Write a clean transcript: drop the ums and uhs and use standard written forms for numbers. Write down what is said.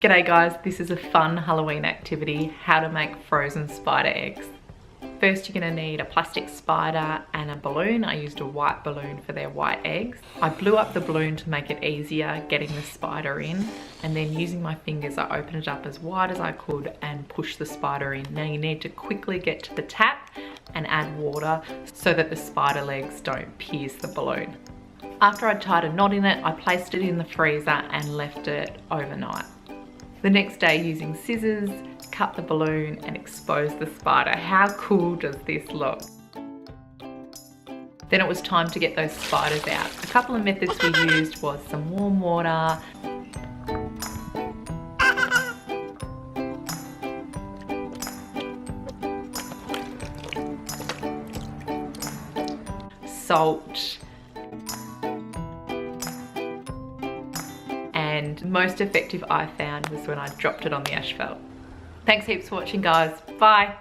G'day guys, this is a fun Halloween activity, how to make frozen spider eggs. First you're going to need a plastic spider and a balloon. I used a white balloon for their white eggs. I blew up the balloon to make it easier getting the spider in, and then using my fingers I opened it up as wide as I could and pushed the spider in. Now you need to quickly get to the tap and add water so that the spider legs don't pierce the balloon. After I'd tied a knot in it, I placed it in the freezer and left it overnight. The next day, using scissors, cut the balloon and expose the spider. How cool does this look? Then it was time to get those spiders out. A couple of methods we used was some warm water, salt, and most effective I found was when I dropped it on the asphalt. Thanks heaps for watching guys, bye!